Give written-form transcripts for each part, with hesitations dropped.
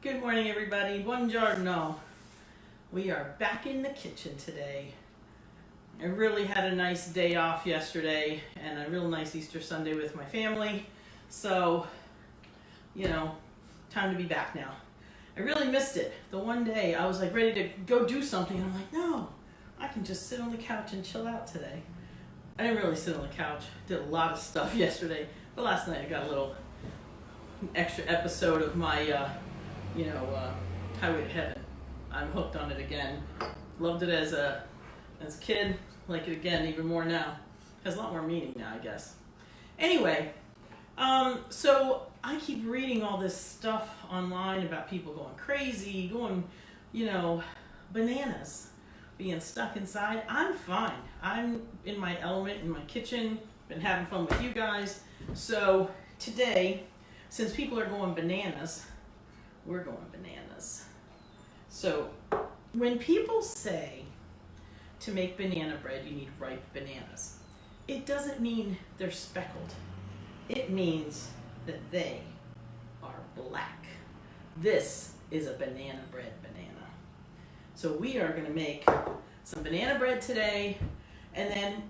Good morning, everybody. Buongiorno. We are back in the kitchen today. I really had a nice day off yesterday and a real nice Easter Sunday with my family. So, time to be back now. I really missed it. The one day I was like ready to go do something. And I'm like, no, I can just sit on the couch and chill out today. I didn't really sit on the couch. Did a lot of stuff yesterday. But last night I got a little extra episode of my Highway to Heaven. I'm hooked on it again. Loved it as a kid. Like it again even more now. Has a lot more meaning now, I guess. Anyway, so I keep reading all this stuff online about people going crazy, going, bananas, being stuck inside. I'm fine. I'm in my element in my kitchen. Been having fun with you guys. So today, since people are going bananas, we're going bananas. So when people say to make banana bread, you need ripe bananas, it doesn't mean they're speckled. It means that they are black. This is a banana bread banana. So we are going to make some banana bread today, and then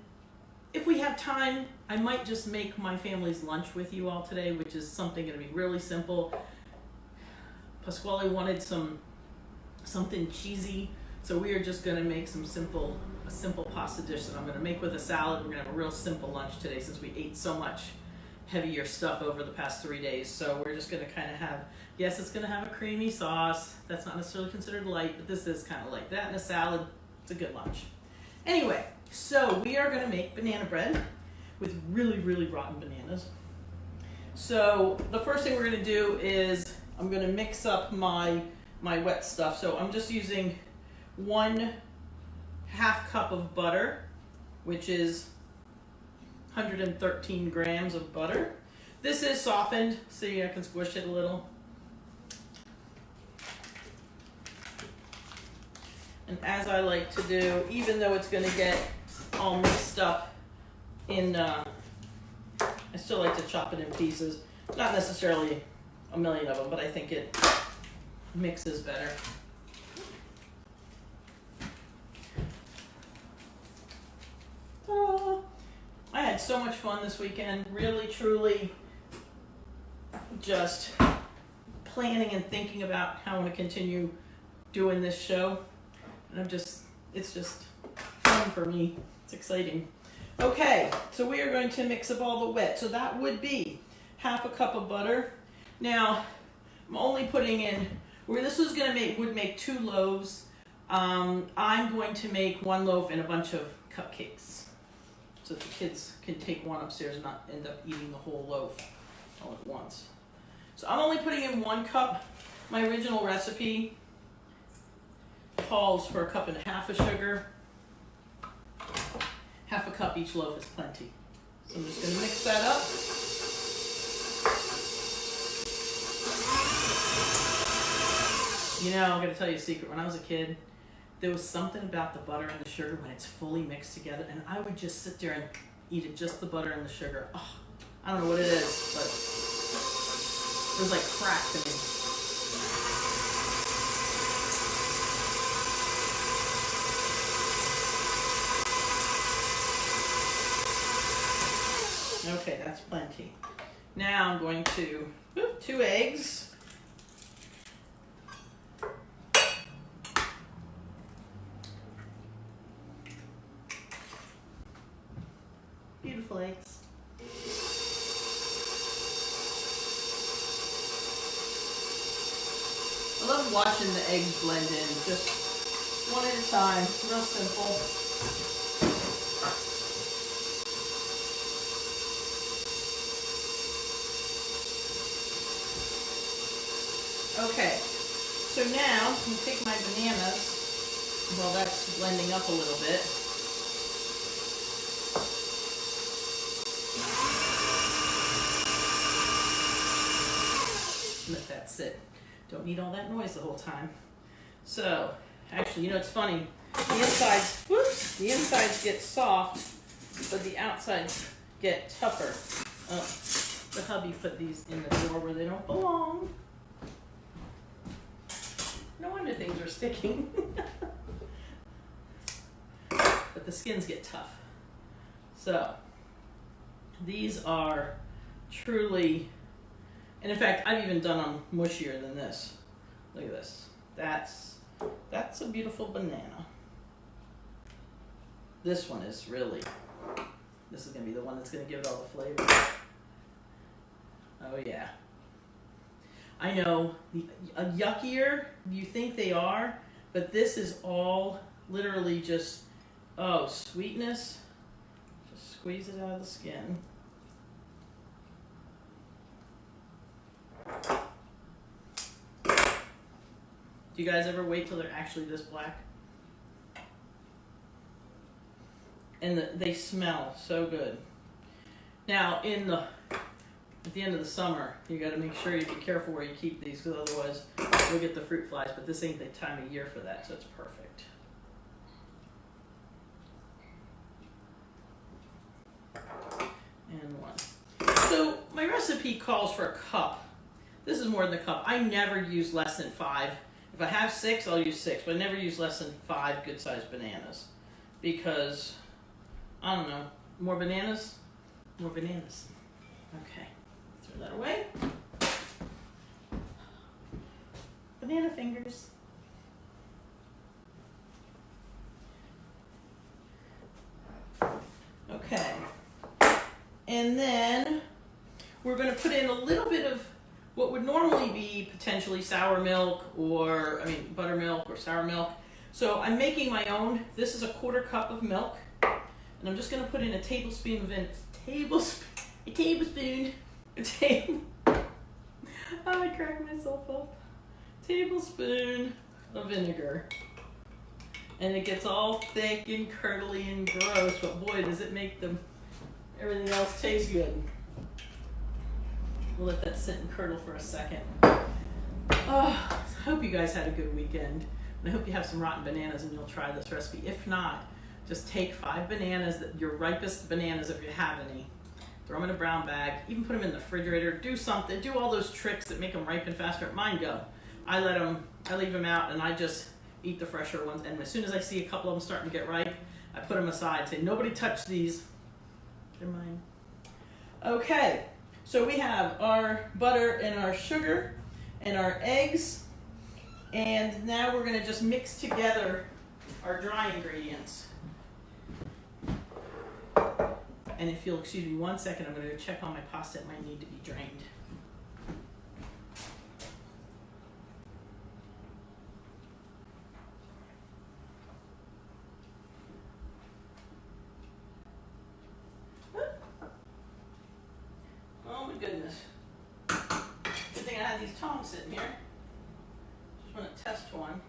if we have time, I might just make my family's lunch with you all today, which is something going to be really simple. Pasquale wanted something cheesy, so we are just going to make a simple pasta dish that I'm going to make with a salad. We're going to have a real simple lunch today since we ate so much heavier stuff over the past 3 days. So we're just going to kind of have, yes, it's going to have a creamy sauce. That's not necessarily considered light, but this is kind of like that in a salad. It's a good lunch. Anyway, so we are going to make banana bread with really, really rotten bananas. So the first thing we're going to do is I'm going to mix up my wet stuff. So I'm just using 1/2 cup of butter, which is 113 grams of butter. This is softened, so I can squish it a little. And as I like to do, even though it's going to get all mixed up in, I still like to chop it in pieces. Not necessarily a million of them, but I think it mixes better. I had so much fun this weekend, really, truly just planning and thinking about how I want to continue doing this show. And it's just fun for me. It's exciting. Okay, so we are going to mix up all the wet. So that would be 1/2 cup of butter. Now, I'm only putting in, where this was would make 2 loaves. I'm going to make 1 loaf and a bunch of cupcakes, so that the kids can take one upstairs and not end up eating the whole loaf all at once. So I'm only putting in 1 cup. My original recipe calls for 1.5 cups of sugar. 1/2 cup each loaf is plenty. So I'm just going to mix that up. I'm going to tell you a secret. When I was a kid, there was something about the butter and the sugar when it's fully mixed together, and I would just sit there and eat it, just the butter and the sugar. Oh, I don't know what it is, but it was like crack to me. Okay, that's plenty. Now I'm going to 2 eggs. Beautiful eggs. I love watching the eggs blend in, just one at a time, real simple. Okay, so now I'm going to take my bananas while that's blending up a little bit. Let that sit. Don't need all that noise the whole time. So, actually, it's funny. The insides get soft, but the outsides get tougher. Oh, the hubby put these in the drawer where they don't belong. sticking. But the skins get tough. So these are truly, and in fact, I've even done them mushier than this. Look at this. That's a beautiful banana. This one is really, this is going to be the one that's going to give it all the flavor. Oh yeah. I know, yuckier you think they are, but this is all literally just, oh, sweetness. Just squeeze it out of the skin. Do you guys ever wait till they're actually this black? And they smell so good. Now, at the end of the summer, you got to make sure you be careful where you keep these, because otherwise you'll get the fruit flies. But this ain't the time of year for that, so it's perfect. And one. So my recipe calls for a cup. This is more than a cup. I never use less than 5. If I have 6, I'll use 6, but I never use less than 5 good-sized bananas, because I don't know, more bananas. Okay, throw that away. Banana fingers. Okay, and then we're going to put in a little bit of what would normally be potentially sour milk, or buttermilk or sour milk. So I'm making my own. This is a 1/4 cup of milk, and I'm just going to put in a tablespoon of I cracked myself up. Tablespoon of vinegar, and it gets all thick and curdly and gross. But boy, does it make everything else taste good. We'll let that sit and curdle for a second. Oh, I hope you guys had a good weekend. And I hope you have some rotten bananas and you'll try this recipe. If not, just take 5 bananas, your ripest bananas if you have any. Throw them in a brown bag. Even put them in the refrigerator. Do something. Do all those tricks that make them ripen faster. Mine go. I leave them out, and I just eat the fresher ones. And as soon as I see a couple of them starting to get ripe, I put them aside. Say, nobody touch these. They're mine. Okay. So we have our butter and our sugar and our eggs, and now we're going to just mix together our dry ingredients. And if you'll excuse me 1 second, I'm going to check on my pasta. It might need to be drained. Oh my goodness. Good thing I had these tongs sitting here. Just want to test one.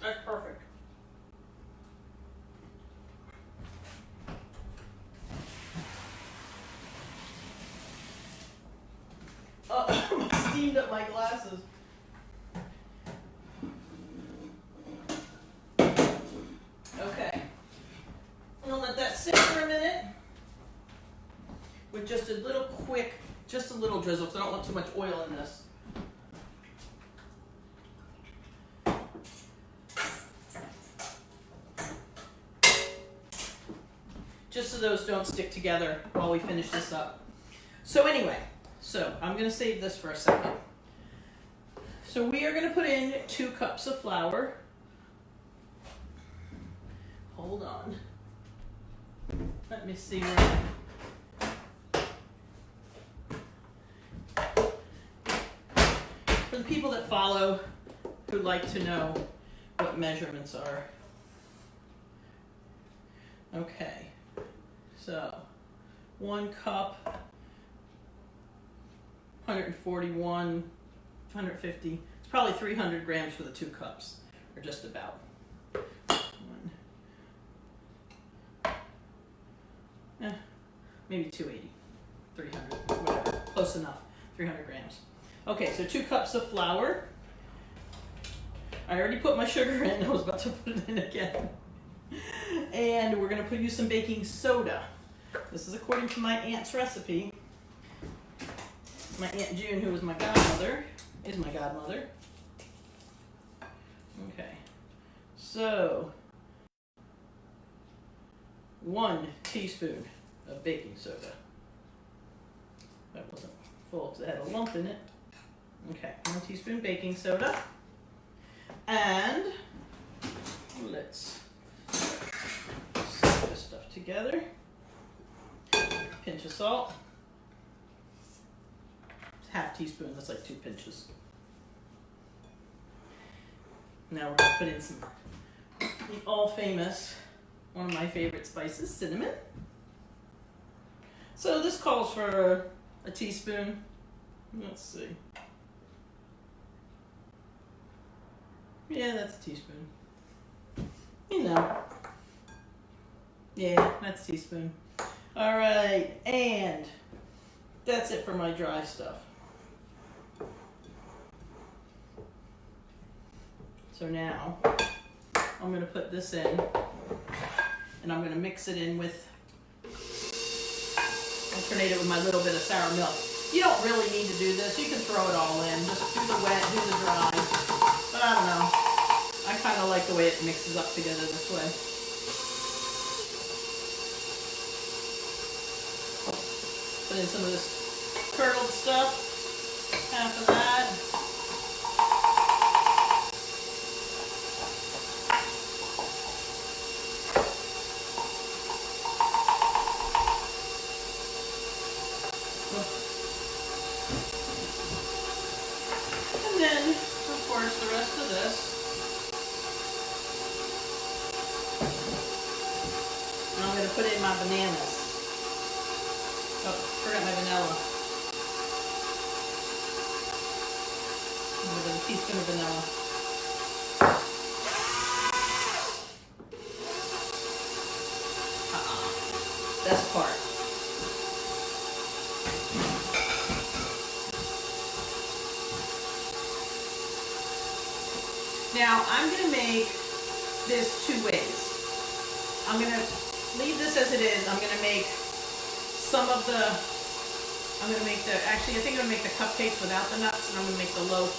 That's perfect. I steamed up my glasses. Okay. I'm gonna let that sit for a minute with just a little drizzle, because I don't want too much oil in this. Just so those don't stick together while we finish this up. So anyway, I'm going to save this for a second. So we are going to put in 2 cups of flour. Hold on. Let me see where. For the people that follow, who like to know what measurements are. Okay. So 1 cup, 141, 150. It's probably 300 grams for the 2 cups, or just about. Maybe 280, 300, whatever, close enough, 300 grams. Okay, so 2 cups of flour. I already put my sugar in, I was about to put it in again. And we're gonna use some baking soda. This is according to my aunt's recipe. My Aunt June, who was my godmother, is my godmother. Okay, so 1 teaspoon of baking soda. That wasn't full because it had a lump in it. Okay, 1 teaspoon baking soda. And let's set this stuff together. Pinch of salt. Half teaspoon, that's like 2 pinches. Now we're going to put in some, the all famous, one of my favorite spices, cinnamon. So this calls for a teaspoon. Let's see. Yeah, that's a teaspoon. You know. Yeah, that's a teaspoon. All right, and that's it for my dry stuff. So now I'm going to put this in, and I'm going to mix it in with, alternate it with my little bit of sour milk. You don't really need to do this. You can throw it all in. Just do the wet, do the dry. But I don't know. I kind of like the way it mixes up together this way. Put in some of this curdled stuff. Half of that. And then, of course, the rest of this. And I'm going to put in my bananas. Oh, forgot my vanilla. With a teaspoon of vanilla. Best part. Now, I'm going to make this 2 ways. I'm going to leave this as it is. I'm going to make some of the, actually I think I'm going to make the cupcakes without the nuts, and I'm going to make the loaf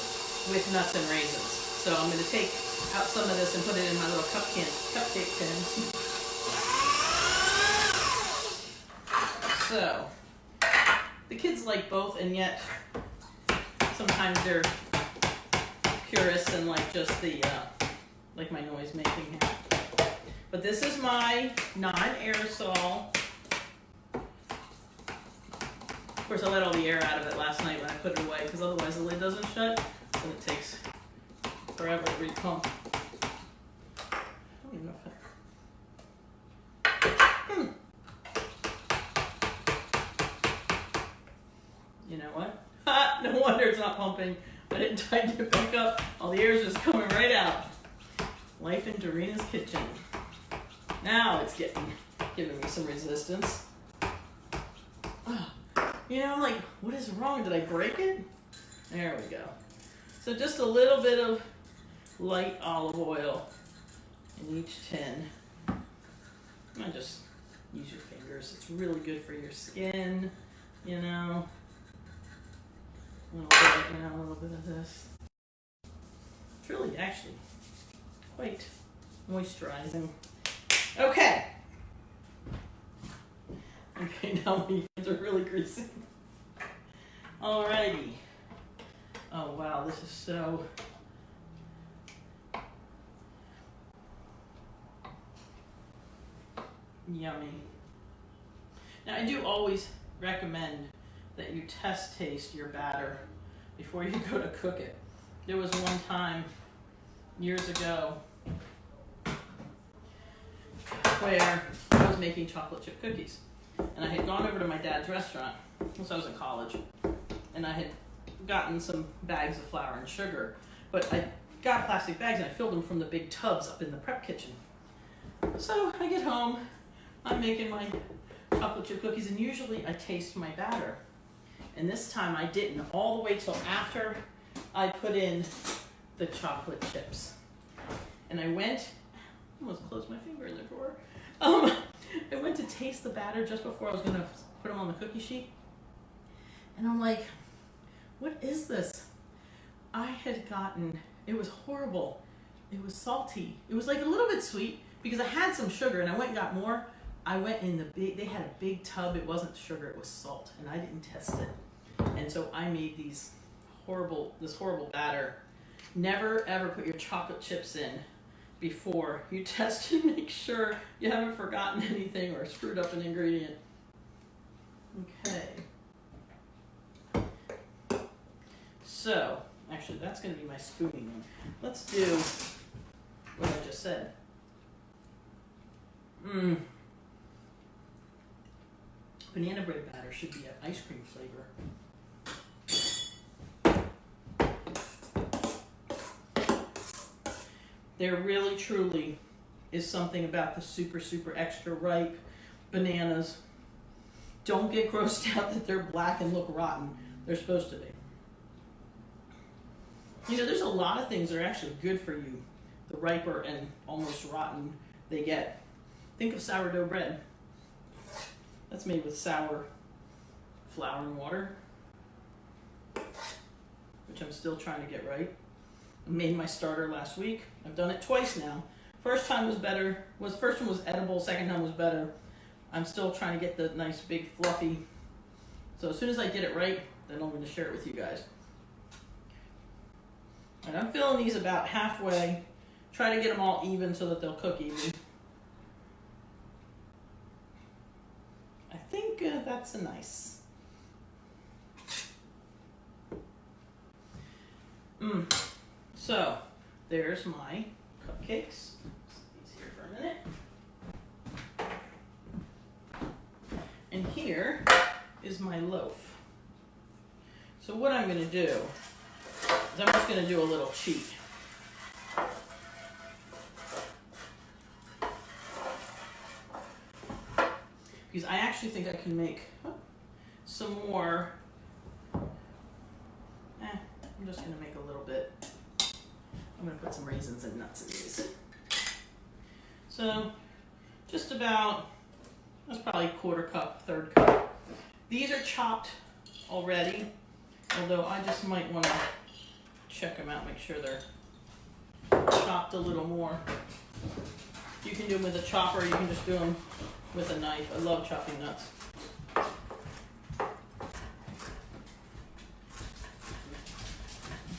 with nuts and raisins. So I'm going to take out some of this and put it in my little cupcake tins. So, the kids like both, and yet sometimes they're purists and like just the, like my noise making here. But this is my non-aerosol. Of course, I let all the air out of it last night when I put it away, because otherwise the lid doesn't shut, and it takes forever to repump. I don't even know if You know what? Ha! No wonder it's not pumping. I didn't tighten it back up. All the air is just coming right out. Life in Dorina's kitchen. Now it's giving me some resistance. You know, I'm like, what is wrong? Did I break it? There we go. So just a little bit of light olive oil in each tin. And just use your fingers. It's really good for your skin, you know. A little bit of this. It's really actually quite moisturizing. Okay. Okay, now my hands are really greasy. Alrighty. Oh wow, this is so yummy. Now I do always recommend that you test taste your batter before you go to cook it. There was one time years ago where I was making chocolate chip cookies, and I had gone over to my dad's restaurant since I was in college, and I had gotten some bags of flour and sugar, but I got plastic bags and I filled them from the big tubs up in the prep kitchen. So I get home, I'm making my chocolate chip cookies, and usually I taste my batter. And this time I didn't, all the way till after I put in the chocolate chips. And I went, I almost closed my finger in the drawer. I went to taste the batter just before I was gonna put them on the cookie sheet. And I'm like, what is this? I had gotten, it was horrible. It was salty. It was like a little bit sweet because I had some sugar and I went and got more. I went in the big, they had a big tub. It wasn't sugar, it was salt, and I didn't test it. And so I made this horrible batter. Never ever put your chocolate chips in before you test and make sure you haven't forgotten anything or screwed up an ingredient. Okay. So, actually that's going to be my spooning one. Let's do what I just said. Banana bread batter should be an ice cream flavor. There really, truly is something about the super, super extra ripe bananas. Don't get grossed out that they're black and look rotten. They're supposed to be. You know, there's a lot of things that are actually good for you. The riper and almost rotten they get. Think of sourdough bread. That's made with sour flour and water, which I'm still trying to get right. I made my starter last week. I've done it twice now. First time was better. First one was edible. Second time was better. I'm still trying to get the nice big fluffy. So as soon as I get it right, then I'm going to share it with you guys. And I'm filling these about halfway. Try to get them all even so that they'll cook even. I think that's a nice. So, there's my cupcakes. These here for a minute. And here is my loaf. So what I'm going to do is I'm just going to do a little cheat. Because I actually think I can make some more. I'm just going to make a little bit. I'm going to put some raisins and nuts in these. So just about, that's probably a quarter cup, third cup. These are chopped already, although I just might want to check them out, make sure they're chopped a little more. You can do them with a chopper, you can just do them with a knife. I love chopping nuts.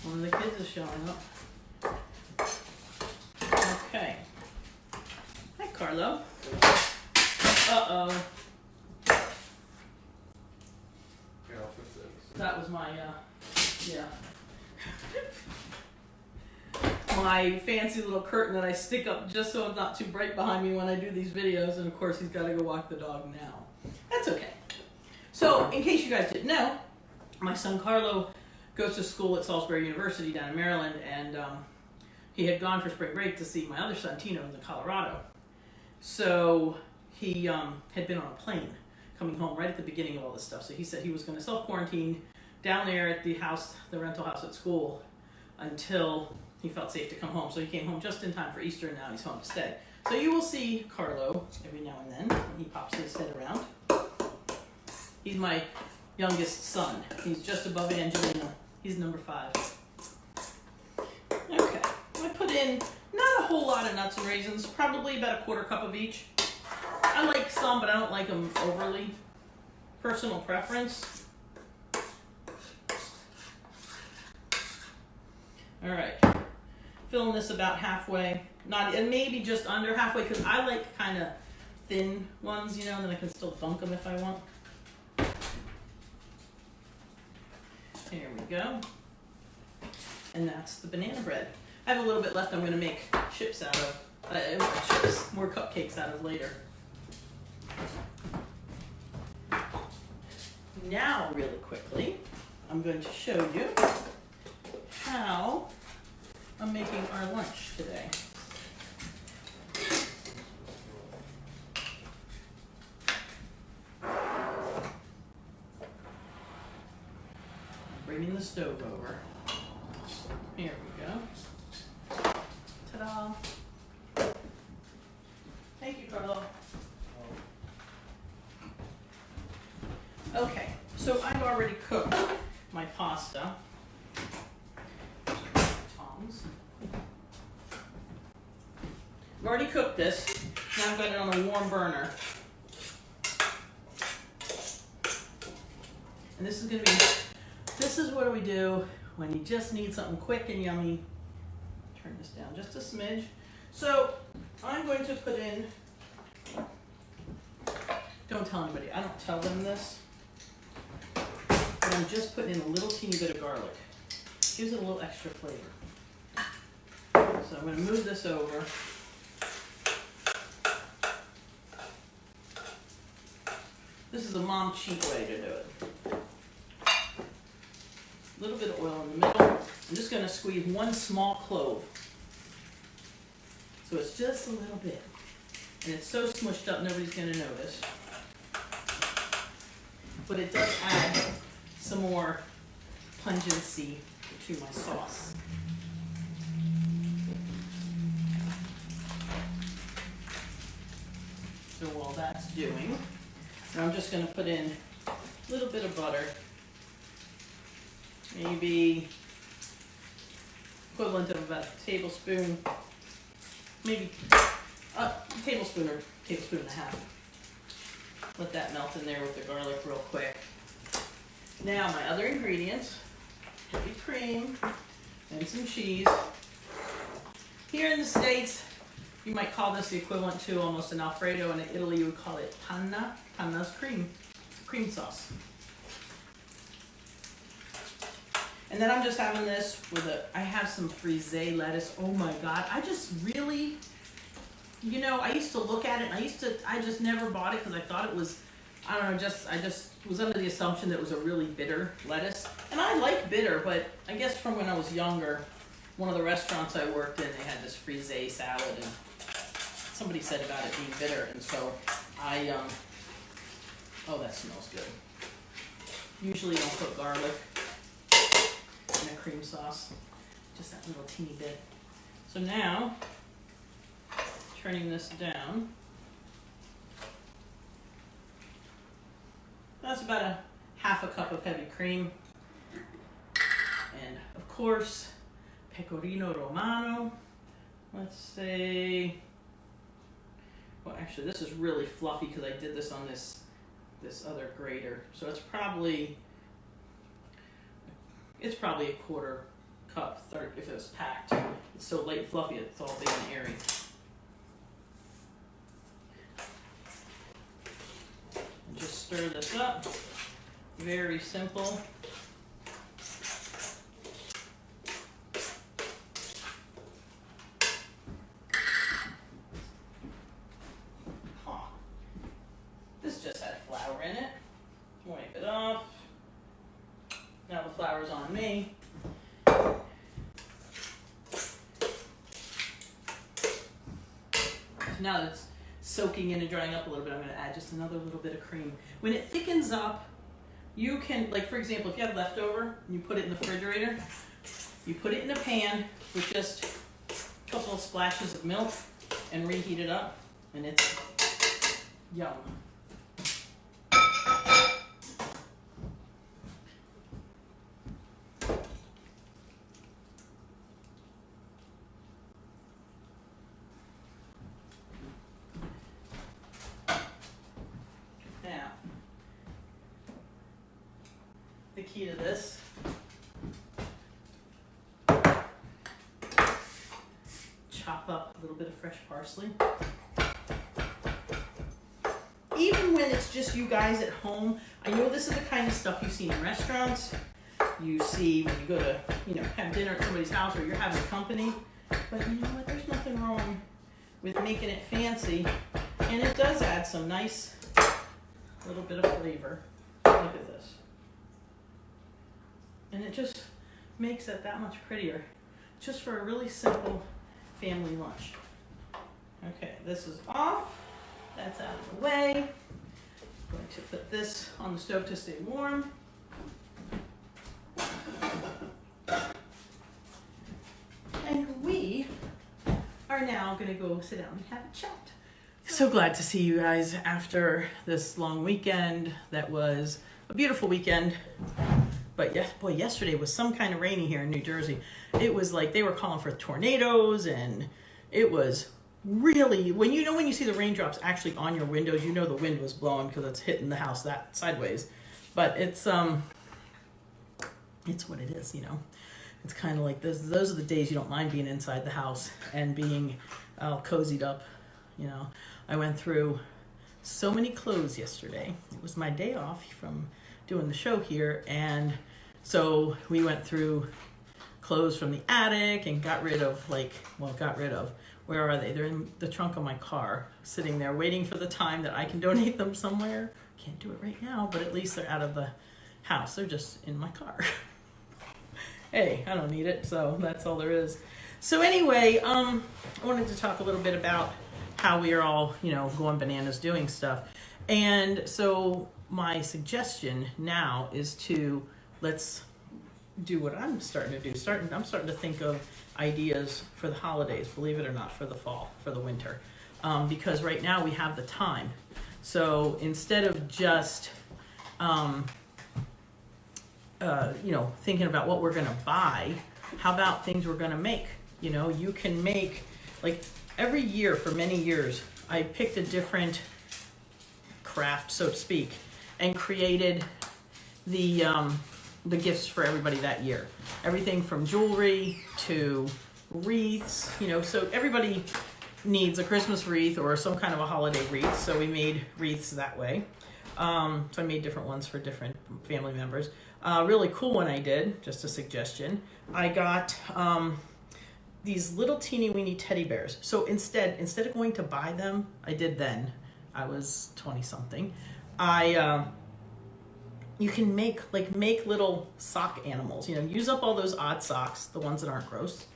One of the kids is showing up. Okay. Hi, Carlo. Uh-oh. That was my, my fancy little curtain that I stick up just so it's not too bright behind me when I do these videos. And of course, he's got to go walk the dog now. That's okay. So, in case you guys didn't know, my son Carlo goes to school at Salisbury University down in Maryland, and he had gone for spring break to see my other son Tino in Colorado. So he had been on a plane coming home right at the beginning of all this stuff. So he said he was going to self-quarantine down there at the house, the rental house at school, until he felt safe to come home. So he came home just in time for Easter, and now he's home to stay. So you will see Carlo every now and then when he pops his head around. He's my youngest son. He's just above Angelina. He's number 5. Okay, I put in not a whole lot of nuts and raisins, probably about a quarter cup of each. I like some, but I don't like them overly. Personal preference. All right, filling this about halfway, and maybe just under halfway, because I like kind of thin ones, you know, and then I can still dunk them if I want. Here we go. And that's the banana bread. I have a little bit left I'm going to make chips out of. More cupcakes out of later. Now, really quickly, I'm going to show you how I'm making our lunch today. Bringing the stove over. Here we go. Ta-da. Thank you, Carlo. Okay, so I've already cooked my pasta. Tongs. I've already cooked this. Now I've got it on a warm burner. And this is what do we do when you just need something quick and yummy. Turn this down just a smidge. So I'm going to put in, don't tell anybody, I don't tell them this, but I'm just putting in a little teeny bit of garlic. Gives it a little extra flavor. So I'm going to move this over. This is a mom cheap way to do it. A little bit of oil in the middle. I'm just going to squeeze one small clove. So it's just a little bit. And it's so smushed up, nobody's going to notice. But it does add some more pungency to my sauce. So while that's doing, now I'm just going to put in a little bit of butter, maybe equivalent of about a tablespoon, maybe a tablespoon or tablespoon and a half. Let that melt in there with the garlic real quick. Now my other ingredients, heavy cream and some cheese. Here in the States, you might call this the equivalent to almost an Alfredo, and in Italy you would call it panna. Panna's cream. It's a cream sauce. And then I'm just having this with I have some frisee lettuce. Oh my God, I just really, I used to look at it and I just never bought it because I thought it was, I don't know, I just was under the assumption that it was a really bitter lettuce. And I like bitter, but I guess from when I was younger, one of the restaurants I worked in, they had this frisee salad, and somebody said about it being bitter, and so I, oh, that smells good. Usually don't put garlic in a cream sauce, just that little teeny bit. So now, turning this down, that's about a half a cup of heavy cream, and of course, pecorino romano. Let's say, well, actually, this is really fluffy because I did this on this other grater. So it's probably a quarter cup, third if it was packed. It's so light and fluffy, it's all big and airy. And just stir this up. Very simple. This just had flour in it. Wipe it off. Now the flour's on me. So now that it's soaking in and drying up a little bit, I'm going to add just another little bit of cream. When it thickens up, you can, like for example, if you have leftover and you put it in the refrigerator, you put it in a pan with just a couple of splashes of milk and reheat it up, and it's yum. The key to this, chop up a little bit of fresh parsley. Even when it's just you guys at home, I know this is the kind of stuff you see in restaurants, you see when you go to, have dinner at somebody's house or you're having company, but you know what, there's nothing wrong with making it fancy, and it does add some nice little bit of flavor. Look at this. And it just makes it that much prettier, just for a really simple family lunch. Okay, this is off. That's out of the way. I'm going to put this on the stove to stay warm. And we are now going to go sit down and have a chat. So glad to see you guys after this long weekend. That was a beautiful weekend. But yes, boy, yesterday was some kind of rainy here in New Jersey. It was like they were calling for tornadoes, and it was really, when you see the raindrops actually on your windows, you know the wind was blowing because it's hitting the house that sideways. But it's what it is, you know. It's kind of like those are the days you don't mind being inside the house and being cozied up, you know. I went through so many clothes yesterday. It was my day off from doing the show here, and so we went through clothes from the attic and got rid of, where are they? They're in the trunk of my car, sitting there waiting for the time that I can donate them somewhere. Can't do it right now, but at least they're out of the house. They're just in my car. Hey, I don't need it, so that's all there is. So anyway, I wanted to talk a little bit about how we are all, you know, going bananas doing stuff. And so my suggestion now is let's do what I'm starting to do. I'm starting to think of ideas for the holidays, believe it or not, for the fall, for the winter. Because right now we have the time. So instead of just thinking about what we're going to buy, how about things we're going to make? You know, you can make, like, every year for many years, I picked a different craft, so to speak, and created the gifts for everybody that year. Everything from jewelry to wreaths, you know, so everybody needs a Christmas wreath or some kind of a holiday wreath, so we made wreaths that way. So I made different ones for different family members. Really cool one I did, just a suggestion. I got these little teeny weeny teddy bears. So instead of going to buy them, I did then. I was 20 something. You can make little sock animals. You know, use up all those odd socks, the ones that aren't gross,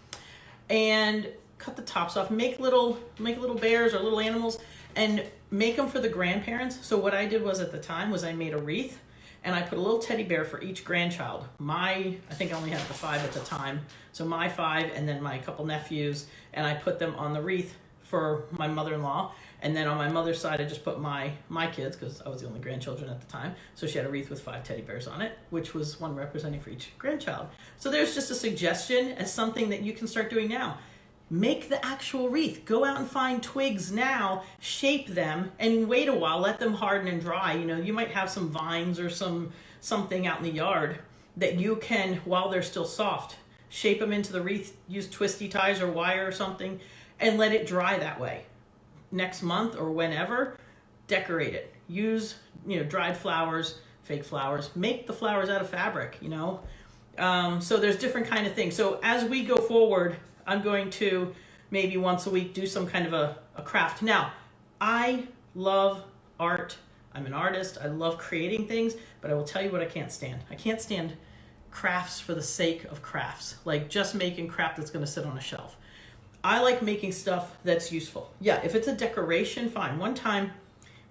and cut the tops off. Make little bears or little animals, and make them for the grandparents. So what I did was at the time was I made a wreath, and I put a little teddy bear for each grandchild. I think I only had the 5 at the time. So my 5 and then my couple nephews, and I put them on the wreath for my mother-in-law. And then on my mother's side, I just put my kids, because I was the only grandchildren at the time. So she had a wreath with 5 teddy bears on it, which was one representing for each grandchild. So there's just a suggestion as something that you can start doing now. Make the actual wreath. Go out and find twigs now, shape them, and wait a while. Let them harden and dry. You know, you might have some vines or something out in the yard that you can, while they're still soft, shape them into the wreath, use twisty ties or wire or something, and let it dry that way. Next month or whenever, decorate it. Use, you know, dried flowers, fake flowers. Make the flowers out of fabric, you know. So there's different kind of things. So as we go forward, I'm going to maybe once a week do some kind of a craft. Now, I love art. I'm an artist. I love creating things, but I will tell you what I can't stand. I can't stand crafts for the sake of crafts, like just making crap that's going to sit on a shelf. I like making stuff that's useful. Yeah, if it's a decoration, fine. One time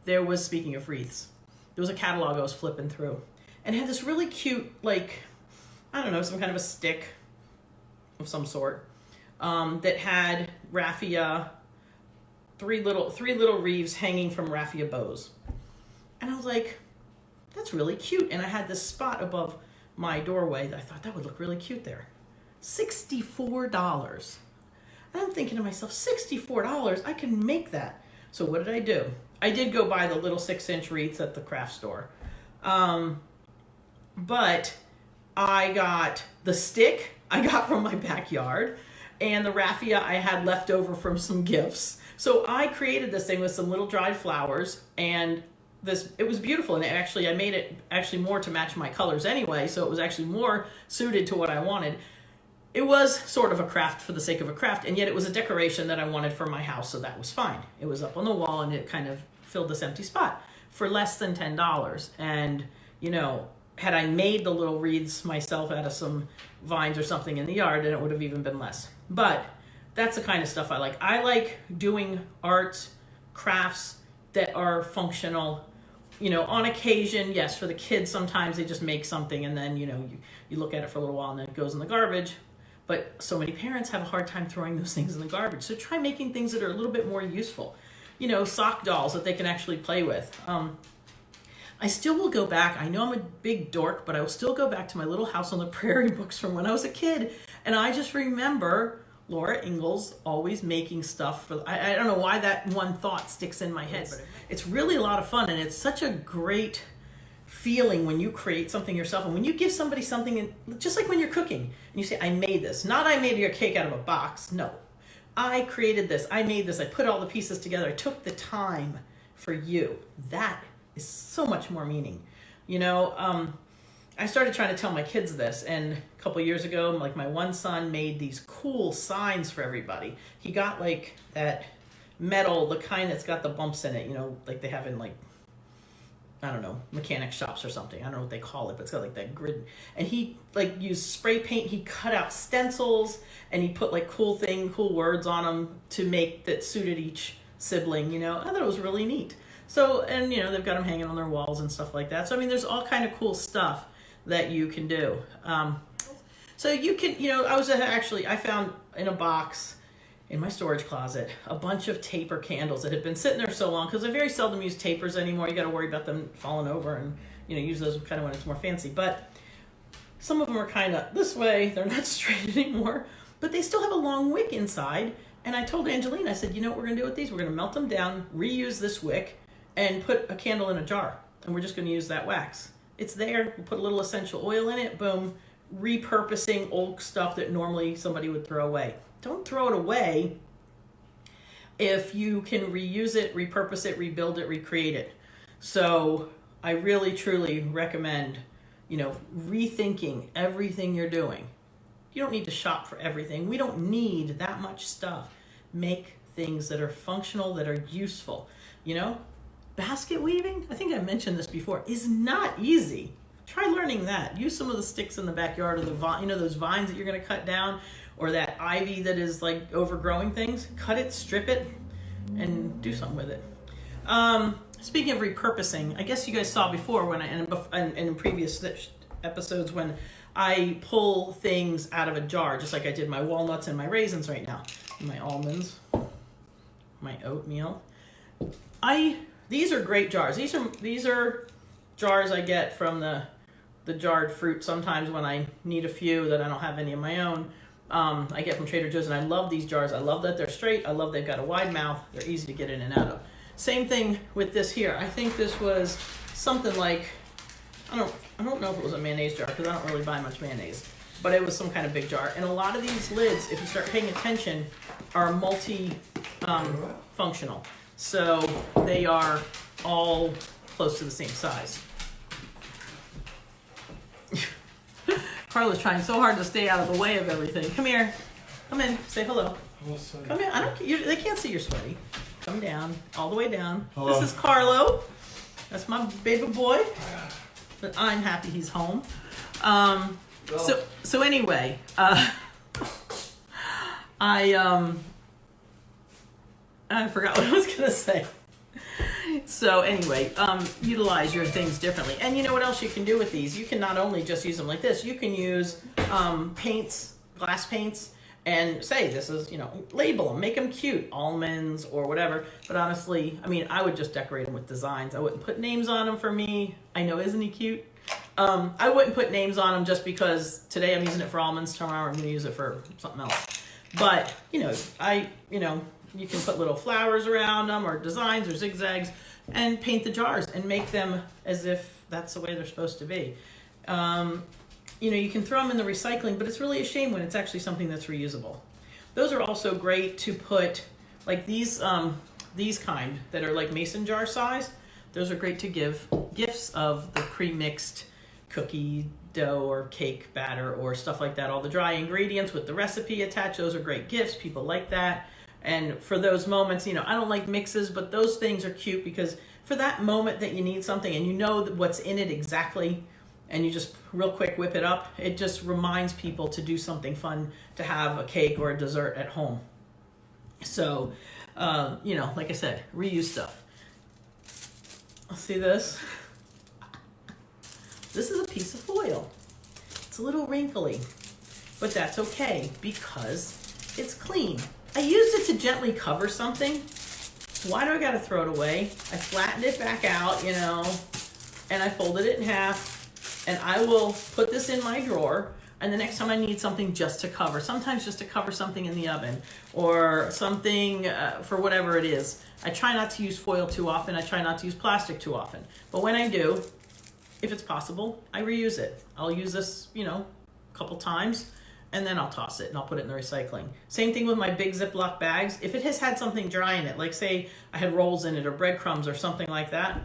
there was, speaking of wreaths, there was a catalog I was flipping through, and it had this really cute, like, I don't know, some kind of a stick of some sort. That had raffia, three little wreaths hanging from raffia bows. And I was like, that's really cute. And I had this spot above my doorway that I thought that would look really cute there. $64. And I'm thinking to myself, $64, I can make that. So what did I do? I did go buy the little 6-inch wreaths at the craft store. But I got the stick I got from my backyard, and the raffia I had left over from some gifts. So I created this thing with some little dried flowers, and it was beautiful. And I made it actually more to match my colors anyway, so it was actually more suited to what I wanted. It was sort of a craft for the sake of a craft, and yet it was a decoration that I wanted for my house, so that was fine. It was up on the wall, and it kind of filled this empty spot for less than $10. And, you know, had I made the little wreaths myself out of some vines or something in the yard, then it would have even been less. But that's the kind of stuff I like. I like doing arts, crafts that are functional. You know, on occasion, yes, for the kids, sometimes they just make something and then, you know, you look at it for a little while and then it goes in the garbage. But so many parents have a hard time throwing those things in the garbage. So try making things that are a little bit more useful. You know, sock dolls that they can actually play with. I still will go back. I know I'm a big dork, but I will still go back to my Little House on the Prairie books from when I was a kid. And I just remember Laura Ingalls always making stuff for, I don't know why that one thought sticks in my head, but it's really a lot of fun. And it's such a great feeling when you create something yourself. And when you give somebody something, and just like when you're cooking and you say, I made this, not I made your cake out of a box. No, I created this. I made this. I put all the pieces together. I took the time for you. That is so much more meaning. You know, I started trying to tell my kids this, and a couple years ago, like my one son made these cool signs for everybody. He got like that metal, the kind that's got the bumps in it, you know, like they have in like, I don't know, mechanic shops or something. I don't know what they call it, but it's got like that grid. And he like used spray paint. He cut out stencils and he put like cool words on them to make that suited each sibling, you know. I thought it was really neat. So, and you know, they've got them hanging on their walls and stuff like that. So, I mean, there's all kind of cool stuff that you can do. So you can, you know, I found in a box in my storage closet a bunch of taper candles that had been sitting there so long, because I very seldom use tapers anymore. You got to worry about them falling over, and you know, use those kind of when it's more fancy. But some of them are kind of this way, they're not straight anymore, but they still have a long wick inside. And I told Angelina, I said, you know what we're going to do with these? We're going to melt them down, reuse this wick, and put a candle in a jar, and we're just going to use that wax. It's there. We'll put a little essential oil in it. Boom. Repurposing old stuff that normally somebody would throw away. Don't throw it away if you can reuse it, repurpose it, rebuild it, recreate it. So I really, truly recommend, you know, rethinking everything you're doing. You don't need to shop for everything. We don't need that much stuff. Make things that are functional, that are useful. You know, basket weaving, I think I mentioned this before, is not easy. Try learning that. Use some of the sticks in the backyard, or the you know, those vines that you're going to cut down, or that ivy that is like overgrowing things. Cut it, strip it, and do something with it. Speaking of repurposing, I guess you guys saw before when in previous episodes when I pull things out of a jar, just like I did my walnuts and my raisins right now, my almonds, my oatmeal. These are great jars. These are jars I get from the jarred fruit sometimes when I need a few that I don't have any of my own. I get from Trader Joe's, and I love these jars. I love that they're straight. I love they've got a wide mouth. They're easy to get in and out of. Same thing with this here. I think this was something like, I don't know if it was a mayonnaise jar, because I don't really buy much mayonnaise, but it was some kind of big jar. And a lot of these lids, if you start paying attention, are functional. So they are all close to the same size. Carla's trying so hard to stay out of the way of everything. Come here. Come in. Say hello. Come in. They can't see you're sweaty. Come down. All the way down. Hello. This is Carlo. That's my baby boy. But I'm happy he's home. So anyway, I forgot what I was gonna say. So anyway, utilize your things differently. And you know what else you can do with these? You can not only just use them like this, you can use paints, glass paints, and say this is, you know, label them, make them cute, almonds or whatever. But honestly, I mean, I would just decorate them with designs. I wouldn't put names on them for me. I know, isn't he cute? I wouldn't put names on them just because today I'm using it for almonds, tomorrow I'm going to use it for something else. But, you know, you can put little flowers around them or designs or zigzags and paint the jars and make them as if that's the way they're supposed to be. You know, you can throw them in the recycling, but it's really a shame when it's actually something that's reusable. Those are also great to put, like these kind that are like mason jar size. Those are great to give gifts of the pre-mixed cookie dough or cake batter or stuff like that. All the dry ingredients with the recipe attached, those are great gifts. People like that. And for those moments, you know, I don't like mixes, but those things are cute because for that moment that you need something and you know what's in it exactly, and you just real quick whip it up, it just reminds people to do something fun, to have a cake or a dessert at home. So, you know, like I said, reuse stuff. See this? This is a piece of foil. It's a little wrinkly, but that's okay because it's clean. I used it to gently cover something. Why do I gotta throw it away? I flattened it back out, you know, and I folded it in half, and I will put this in my drawer. And the next time I need something just to cover, sometimes just to cover something in the oven or something for whatever it is. I try not to use foil too often. I try not to use plastic too often. But when I do, if it's possible, I reuse it. I'll use this, a couple times, and then I'll toss it and I'll put it in the recycling. Same thing with my big Ziploc bags. If it has had something dry in it, like say I had rolls in it or breadcrumbs or something like that,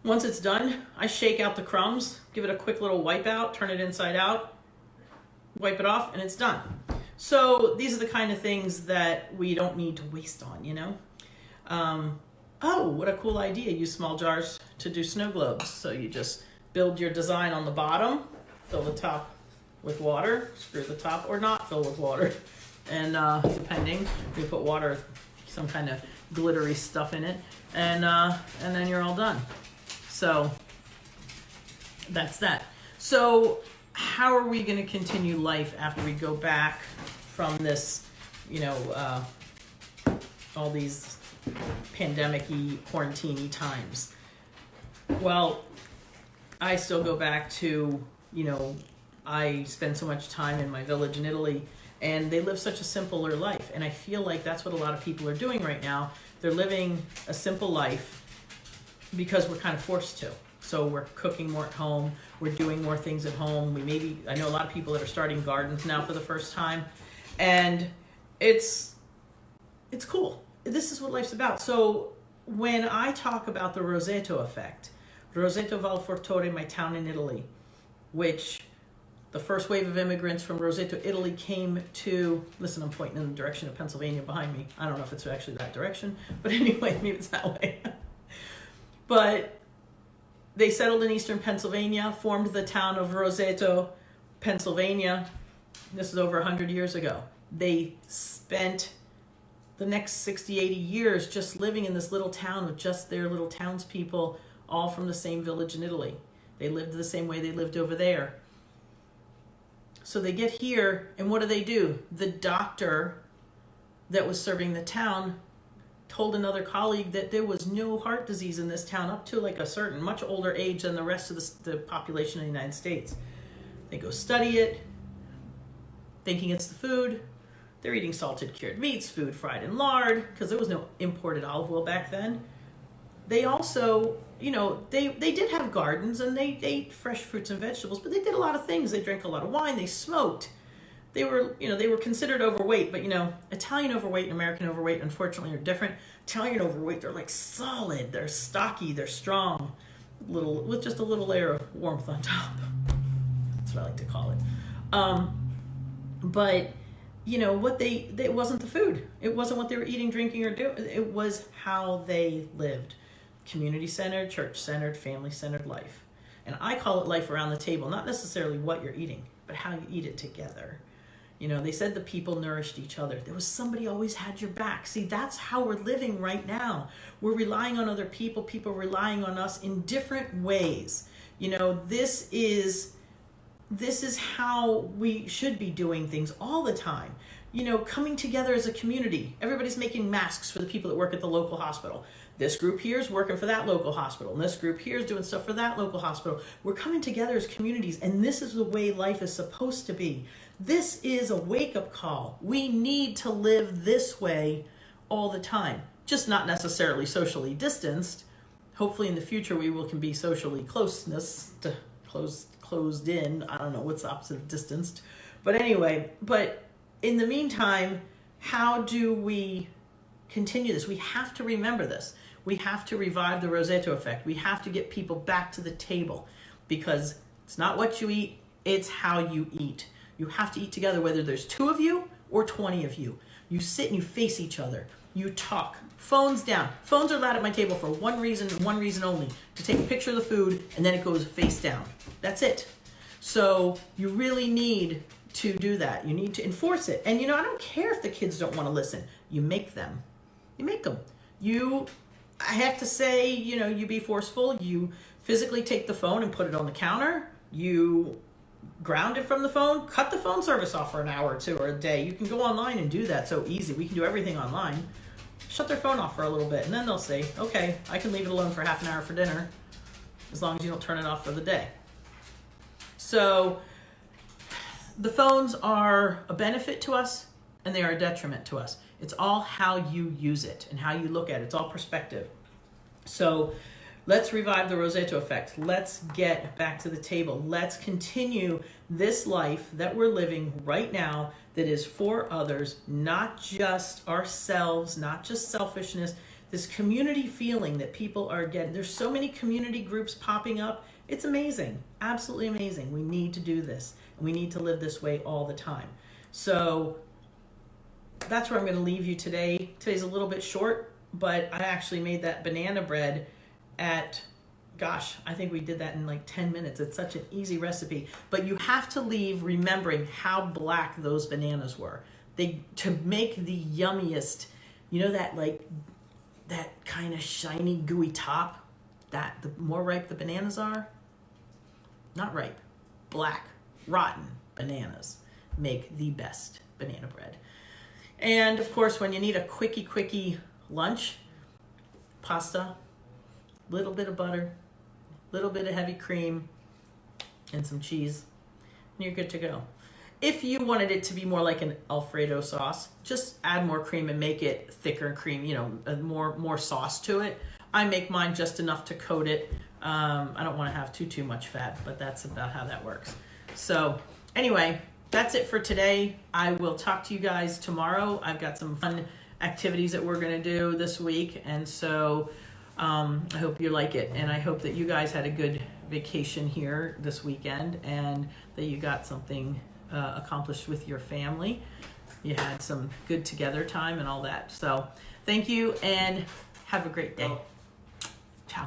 once it's done, I shake out the crumbs, give it a quick little wipe out, turn it inside out, wipe it off, and it's done. So these are the kind of things that we don't need to waste on, Oh, what a cool idea. Use small jars to do snow globes. So you just build your design on the bottom, fill the top with water, screw the top, or not fill with water. And depending, you put water, some kind of glittery stuff in it, and then you're all done. So that's that. So how are we going to continue life after we go back from this, all these pandemic-y, quarantine-y times? Well, I still go back to, I spend so much time in my village in Italy, and they live such a simpler life. And I feel like that's what a lot of people are doing right now. They're living a simple life because we're kind of forced to. So we're cooking more at home. We're doing more things at home. I know a lot of people that are starting gardens now for the first time, and it's cool. This is what life's about. So when I talk about the Rossetto effect, Rossetto Val Fortore, my town in Italy, which the first wave of immigrants from Rossetto, Italy came to, listen, I'm pointing in the direction of Pennsylvania behind me. I don't know if it's actually that direction, but anyway, maybe it's that way. But they settled in eastern Pennsylvania, formed the town of Rossetto, Pennsylvania. This is over 100 years ago. They spent the next 60, 80 years just living in this little town with just their little townspeople, all from the same village in Italy. They lived the same way they lived over there. So they get here, and what do? The doctor that was serving the town told another colleague that there was no heart disease in this town up to like a certain much older age than the rest of the population of the United States. They go study it, thinking it's the food. They're eating salted cured meats, food fried in lard, because there was no imported olive oil back then. They also, they did have gardens and they ate fresh fruits and vegetables, but they did a lot of things. They drank a lot of wine, they smoked. They were considered overweight, but Italian overweight and American overweight, unfortunately, are different. Italian overweight, they're like solid, they're stocky, they're strong, with just a little layer of warmth on top. That's what I like to call it. But it wasn't the food. It wasn't what they were eating, drinking, or doing. It was how they lived. Community-centered, church-centered, family-centered life. And I call it life around the table, not necessarily what you're eating, but how you eat it together. They said the people nourished each other. There was somebody always had your back. See, that's how we're living right now. We're relying on other people, people relying on us in different ways. This is how we should be doing things all the time. Coming together as a community. Everybody's making masks for the people that work at the local hospital. This group here is working for that local hospital, and this group here is doing stuff for that local hospital. We're coming together as communities, and this is the way life is supposed to be. This is a wake-up call. We need to live this way all the time, just not necessarily socially distanced. Hopefully in the future we can be socially closed in. I don't know what's the opposite of distanced. But anyway, in the meantime, how do we continue this? We have to remember this. We have to revive the Rossetto effect. We have to get people back to the table, because it's not what you eat, it's how you eat. You have to eat together, whether there's 2 of you or 20 of you. You sit and you face each other. You talk. Phones down. Phones are allowed at my table for one reason and one reason only: to take a picture of the food, and then it goes face down. That's it. So you really need to do that. You need to enforce it. And I don't care if the kids don't want to listen. You make them. You make them. I have to say, you be forceful. You physically take the phone and put it on the counter. You ground it from the phone. Cut the phone service off for an hour or 2 or a day. You can go online and do that so easy. We can do everything online. Shut their phone off for a little bit, and then they'll say, okay, I can leave it alone for half an hour for dinner. as long as you don't turn it off for the day. So the phones are a benefit to us and they are a detriment to us. It's all how you use it and how you look at it. It's all perspective. So let's revive the Rossetto effect. Let's get back to the table. Let's continue this life that we're living right now that is for others, not just ourselves, not just selfishness, this community feeling that people are getting. There's so many community groups popping up. It's amazing, absolutely amazing. We need to do this. We need to live this way all the time. So that's where I'm going to leave you today. Today's a little bit short, but I actually made that banana bread at, gosh, I think we did that in like 10 minutes. It's such an easy recipe, but you have to leave remembering how black those bananas were. To make the yummiest, you know, that kind of shiny, gooey top, that the more ripe the bananas are, not ripe, black, rotten bananas make the best banana bread. And of course, when you need a quickie lunch, pasta, little bit of butter, little bit of heavy cream, and some cheese, and you're good to go. If you wanted it to be more like an Alfredo sauce, just add more cream and make it thicker cream, you know, more sauce to it. I make mine just enough to coat it. I don't want to have too much fat, but that's about how that works. So anyway, that's it for today. I will talk to you guys tomorrow. I've got some fun activities that we're going to do this week, and so I hope you like it, and I hope that you guys had a good vacation here this weekend and that you got something accomplished with your family. You had some good together time and all that. So thank you and have a great day. Ciao.